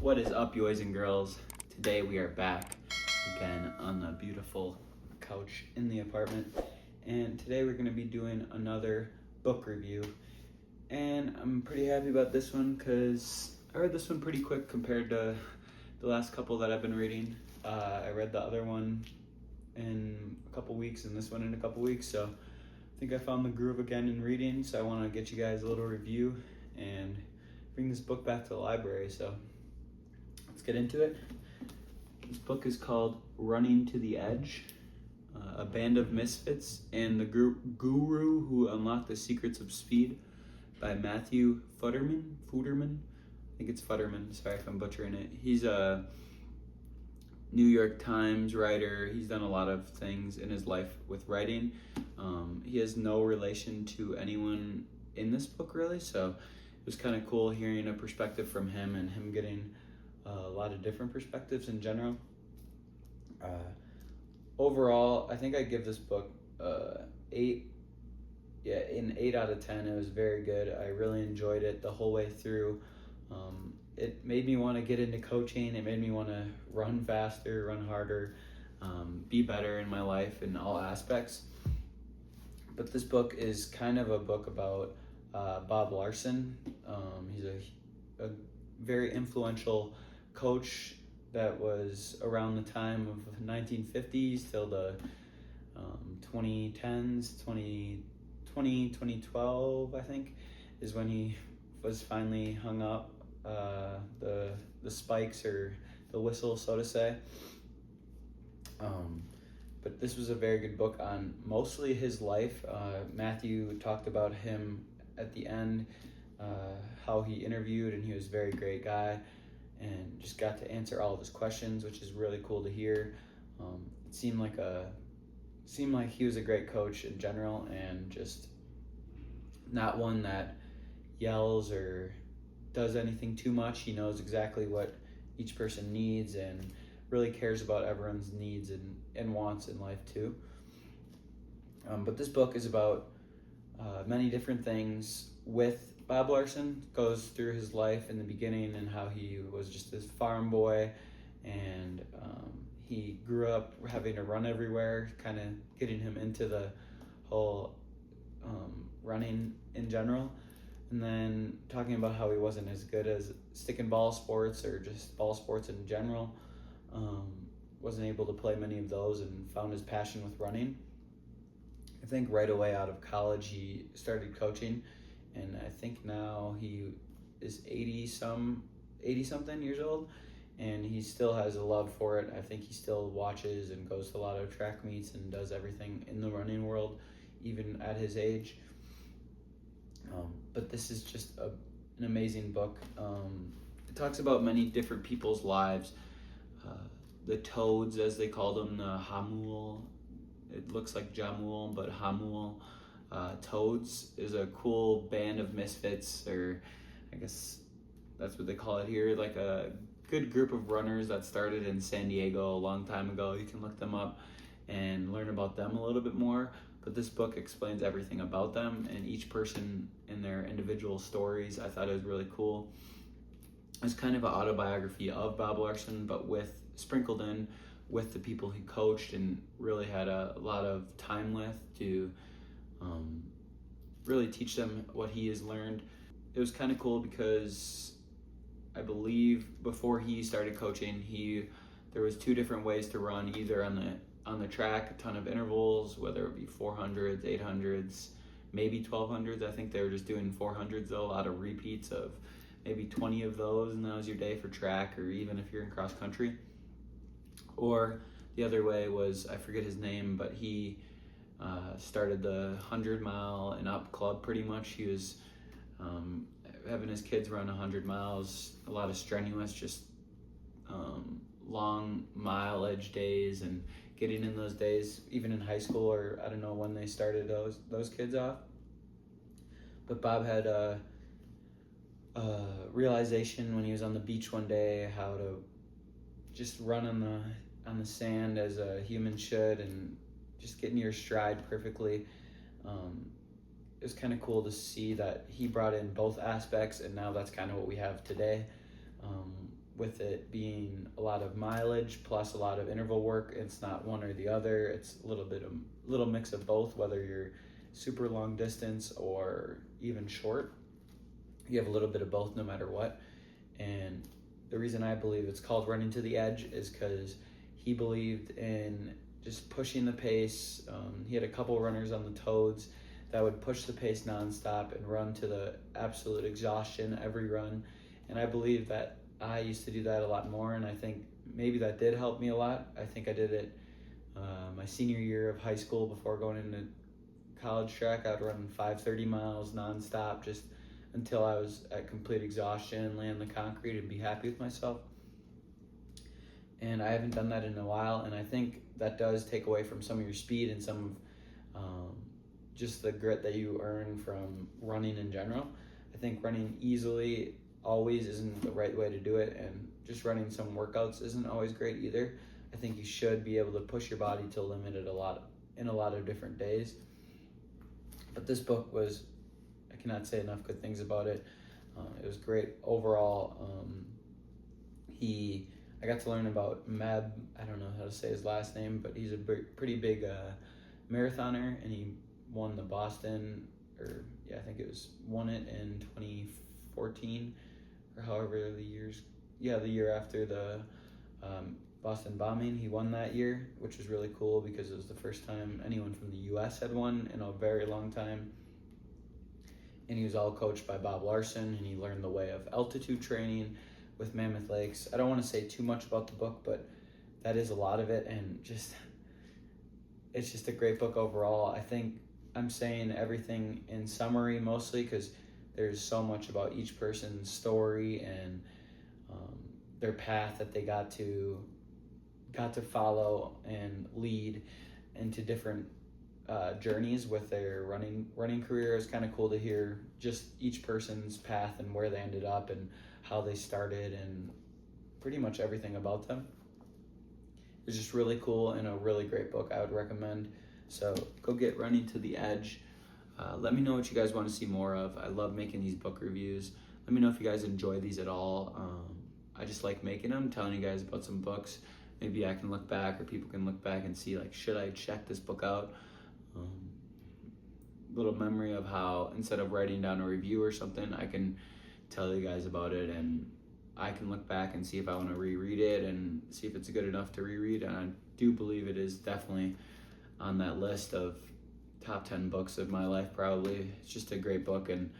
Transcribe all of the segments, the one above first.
What is up, boys and girls? Today we are back again on the beautiful couch in the apartment, and today we're going to be doing another book review. And I'm pretty happy about this one because I read this one pretty quick compared to the last couple that I've been reading. I read the other one in a couple weeks and this one in a couple weeks, so I think I found the groove again in reading. So I want to get you guys a little review and bring this book back to the library. So let's get into it. This book is called Running to the Edge, A Band of Misfits and the Guru Who Unlocked the Secrets of Speed by Matthew Futterman. I think it's Futterman. Sorry if I'm butchering it. He's a New York Times writer. He's done a lot of things in his life with writing. He has no relation to anyone in this book, really, so it was kind of cool hearing a perspective from him and him getting a lot of different perspectives in general. Overall, I think I give this book 8. Yeah, an 8 out of 10. It was very good. I really enjoyed it the whole way through. It made me want to get into coaching. It made me want to run faster, run harder, be better in my life in all aspects. But this book is kind of a book about Bob Larson. He's a very influential coach that was around the time of 1950s till the 2010s, 2012, I think, is when he was finally hung up the spikes or the whistle, so to say. But this was a very good book on mostly his life. Matthew talked about him at the end, how he interviewed, and he was a very great guy and just got to answer all of his questions, which is really cool to hear. It seemed like he was a great coach in general, and just not one that yells or does anything too much. He knows exactly what each person needs and really cares about everyone's needs and wants in life too. But this book is about many different things with Bob Larson. Goes through his life in the beginning and how he was just this farm boy, and he grew up having to run everywhere, kind of getting him into the whole running in general. And then talking about how he wasn't as good as stick and ball sports or just ball sports in general. Wasn't able to play many of those and found his passion with running. I think right away out of college he started coaching, and I think now he is 80 something years old, and he still has a love for it. I think he still watches and goes to a lot of track meets and does everything in the running world, even at his age. But this is just an amazing book. It talks about many different people's lives. The Toads, as they called them, the Hamul. It looks like Jamul, but Hamul. Toads is a cool band of misfits, or I guess that's what they call it here, like a good group of runners that started in San Diego a long time ago. You can look them up and learn about them a little bit more. But this book explains everything about them and each person in their individual stories. I thought it was really cool. It's kind of an autobiography of Bob Larson, but sprinkled in with the people he coached and really had a lot of time with to really teach them what he has learned. It was kind of cool because I believe before he started coaching, there was 2 different ways to run, either on the track, a ton of intervals, whether it be 400s, 800s, maybe 1200s. I think they were just doing 400s though, a lot of repeats of maybe 20 of those, and that was your day for track, or even if you're in cross country. Or the other way was, I forget his name, but he started the 100-mile and up club pretty much. He was having his kids run 100 miles, a lot of strenuous, just long mileage days, and getting in those days, even in high school, or I don't know when they started those kids off. But Bob had a realization when he was on the beach one day how to just run on the sand as a human should, and just get in your stride perfectly. It was kind of cool to see that he brought in both aspects, and now that's kind of what we have today. with it being a lot of mileage plus a lot of interval work. It's not one or the other. It's a little mix of both, whether you're super long distance or even short. You have a little bit of both no matter what. And the reason I believe it's called Running to the Edge is because he believed in just pushing the pace. He had a couple runners on the Toads that would push the pace nonstop and run to the absolute exhaustion every run. And I believe that I used to do that a lot more, and I think maybe that did help me a lot. I think I did it my senior year of high school before going into college track. I'd run 5:30 miles nonstop just until I was at complete exhaustion, lay on the concrete and be happy with myself. And I haven't done that in a while, and I think that does take away from some of your speed and some of just the grit that you earn from running in general. I think running easily always isn't the right way to do it, and just running some workouts isn't always great either. I think you should be able to push your body to limit it in a lot of different days. But this book was, I cannot say enough good things about it. It was great overall. I got to learn about Meb. I don't know how to say his last name, but he's a pretty big marathoner, and he won the Boston, won it in 2014, or however the year after the Boston bombing. He won that year, which was really cool because it was the first time anyone from the U.S. had won in a very long time. And he was all coached by Bob Larson, and he learned the way of altitude training with Mammoth Lakes. I don't want to say too much about the book, but that is a lot of it, and it's just a great book overall. I think I'm saying everything in summary mostly because there's so much about each person's story and their path that they got to follow and lead into different journeys with their running career. It's kind of cool to hear just each person's path and where they ended up and how they started and pretty much everything about them. It's just really cool and a really great book. I would recommend. So go get Running to the Edge. Let me know what you guys want to see more of. I love making these book reviews. Let me know if you guys enjoy these at all. I just like making them, telling you guys about some books. Maybe I can look back, or people can look back and see, like, should I check this book out? Little memory of how instead of writing down a review or something, I can tell you guys about it, and I can look back and see if I want to reread it and see if it's good enough to reread. And I do believe it is definitely on that list of top 10 books of my life, probably. It's just a great book, and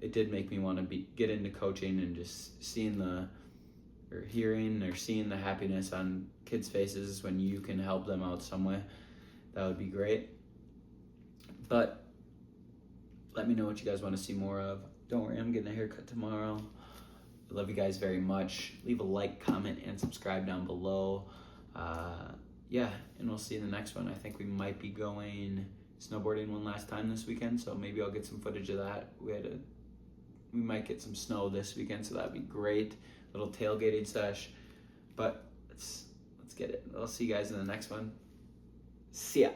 it did make me want to get into coaching and just seeing the happiness on kids' faces when you can help them out some way. That would be great. But let me know what you guys want to see more of. Don't worry, I'm getting a haircut tomorrow. I love you guys very much. Leave a like, comment, and subscribe down below. And we'll see you in the next one. I think we might be going snowboarding one last time this weekend, so maybe I'll get some footage of that. We might get some snow this weekend, so that'd be great. Little tailgating sesh. But let's get it. I'll see you guys in the next one. See ya.